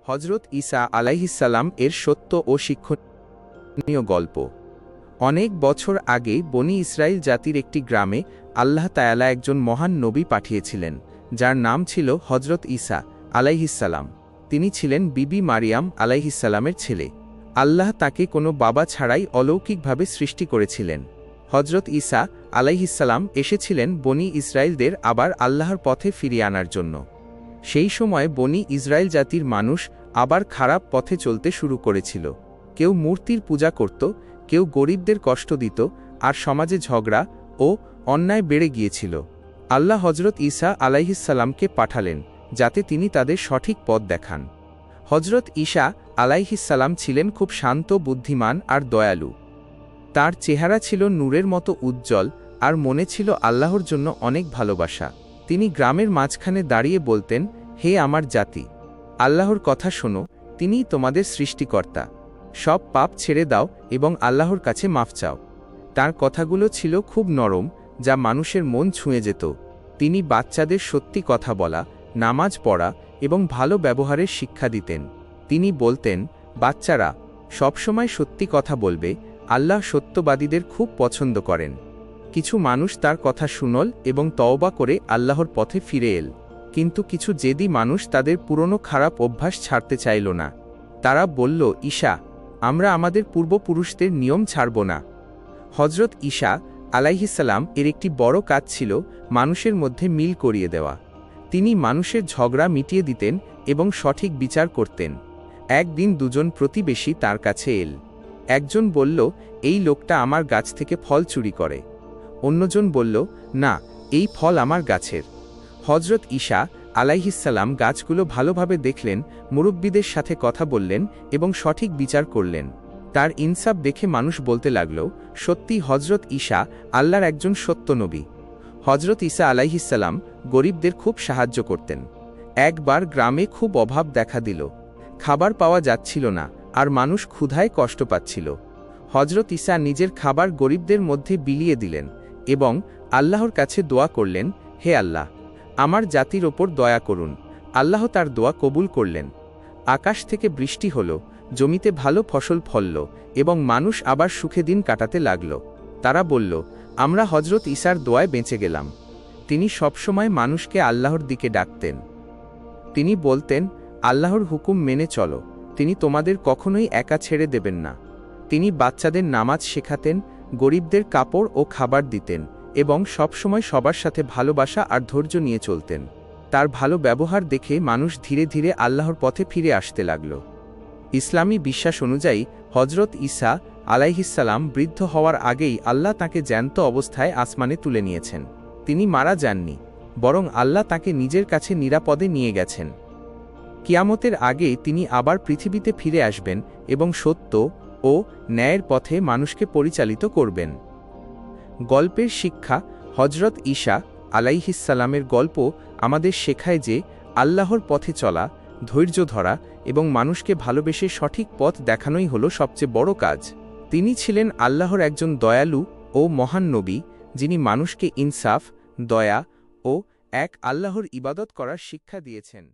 হজরত ঈসা আলাইহিসসালাম এর সত্য ও শিক্ষণীয় গল্প। অনেক বছর আগে বনি ইসরাইল জাতির একটি গ্রামে আল্লাহ তায়ালা একজন মহান নবী পাঠিয়েছিলেন, যার নাম ছিল হজরত ঈসা আলাইহিসসালাম। তিনি ছিলেন বিবি মারিয়াম আলাইহিসসালামের ছেলে। আল্লাহ তাকে কোনো বাবা ছাড়াই অলৌকিকভাবে সৃষ্টি করেছিলেন। হজরত ঈসা আলাইহিসসালাম এসেছিলেন বনি ইসরায়েলদের আবার আল্লাহর পথে ফিরিয়ে আনার জন্য। সেই সময় বনি ইসরায়েল জাতির মানুষ আবার খারাপ পথে চলতে শুরু করেছিল। কেউ মূর্তির পূজা করত, কেউ গরিবদের কষ্ট দিত, আর সমাজে ঝগড়া ও অন্যায় বেড়ে গিয়েছিল। আল্লাহ হজরত ঈসা আলাইহিসসালামকে পাঠালেন যাতে তিনি তাদের সঠিক পথ দেখান। হজরত ঈসা আলাইহিসসালাম ছিলেন খুব শান্ত, বুদ্ধিমান আর দয়ালু। তার চেহারা ছিল নূরের মতো উজ্জ্বল, আর মনে ছিল আল্লাহর জন্য অনেক ভালোবাসা। তিনি গ্রামের মাঝখানে দাঁড়িয়ে বলতেন, হে আমার জাতি, আল্লাহর কথা শোনো, তিনিই তোমাদের সৃষ্টিকর্তা। সব পাপ ছেড়ে দাও এবং আল্লাহর কাছে মাফ চাও। তার কথাগুলো ছিল খুব নরম, যা মানুষের মন ছুঁয়ে যেত। তিনি বাচ্চাদের সত্যি কথা বলা, নামাজ পড়া এবং ভালো ব্যবহারের শিক্ষা দিতেন। তিনি বলতেন, বাচ্চারা সবসময় সত্যি কথা বলবে, আল্লাহ সত্যবাদীদের খুব পছন্দ করেন। কিছু মানুষ তার কথা শুনল এবং তওবা করে আল্লাহর পথে ফিরে এল, কিন্তু কিছু জেদি মানুষ তাদের পুরনো খারাপ অভ্যাস ছাড়তে চাইল না। তারা বলল, ঈসা, আমরা আমাদের পূর্বপুরুষদের নিয়ম ছাড়ব না। হজরত ঈসা আলাইহিসসালাম এর একটি বড় কাজ ছিল মানুষের মধ্যে মিল করিয়ে দেওয়া। তিনি মানুষের ঝগড়া মিটিয়ে দিতেন এবং সঠিক বিচার করতেন। একদিন দুজন প্রতিবেশী তার কাছে এল। একজন বলল, এই লোকটা আমার গাছ থেকে ফল চুরি করে। অন্যজন বলল, না, এই ফল আমার গাছের। হজরত ঈসা আলাইহিসসালাম গাছগুলো ভালোভাবে দেখলেন, মুরব্বীদের সাথে কথা বললেন এবং সঠিক বিচার করলেন। তার ইনসাফ দেখে মানুষ বলতে লাগল, সত্যি হজরত ঈসা আল্লাহর একজন সত্য নবী। হজরত ঈসা আলাইহিসসালাম গরিবদের খুব সাহায্য করতেন। একবার গ্রামে খুব অভাব দেখা দিল। খাবার পাওয়া যাচ্ছিল না, আর মানুষ ক্ষুধায় কষ্ট পাচ্ছিল। হজরত ঈসা নিজের খাবার গরিবদের মধ্যে বিলিয়ে দিলেন এবং আল্লাহর কাছে দোয়া করলেন, হে আল্লাহ, আমার জাতির ওপর দয়া করুন। আল্লাহ তার দোয়া কবুল করলেন। আকাশ থেকে বৃষ্টি হল, জমিতে ভালো ফসল ফলল এবং মানুষ আবার সুখে দিন কাটাতে লাগল। তারা বলল, আমরা হজরত ঈসার দোয়ায় বেঁচে গেলাম। তিনি সবসময় মানুষকে আল্লাহর দিকে ডাকতেন। তিনি বলতেন, আল্লাহর হুকুম মেনে চলো, তিনি তোমাদের কখনোই একা ছেড়ে দেবেন না। তিনি বাচ্চাদের নামাজ শেখাতেন, গরিবদের কাপড় ও খাবার দিতেন এবং সবসময় সবার সাথে ভালোবাসা আর ধৈর্য নিয়ে চলতেন। তার ভালো ব্যবহার দেখে মানুষ ধীরে ধীরে আল্লাহর পথে ফিরে আসতে লাগল। ইসলামী বিশ্বাস অনুযায়ী হজরত ঈসা আলাইহিসসালাম বৃদ্ধ হওয়ার আগেই আল্লাহ তাকে জ্যান্ত অবস্থায় আসমানে তুলে নিয়েছেন। তিনি মারা যাননি, বরং আল্লাহ তাকে নিজের কাছে নিরাপদে নিয়ে গেছেন। কিয়ামতের আগে তিনি আবার পৃথিবীতে ফিরে আসবেন এবং সত্য ও ন্যায়ের পথে মানুষকে পরিচালিত করবেন। গল্পের শিক্ষা। হজরত ঈসা আলাইহিসসালামের গল্প আমাদের শেখায় যে আল্লাহর পথে চলা, ধৈর্য ধরা এবং মানুষকে ভালোবেসে সঠিক পথ দেখানোই হলো সবচেয়ে বড় কাজ। তিনি ছিলেন আল্লাহর একজন দয়ালু ও মহান নবী, যিনি মানুষকে ইনসাফ, দয়া ও এক আল্লাহর ইবাদত করার শিক্ষা দিয়েছেন।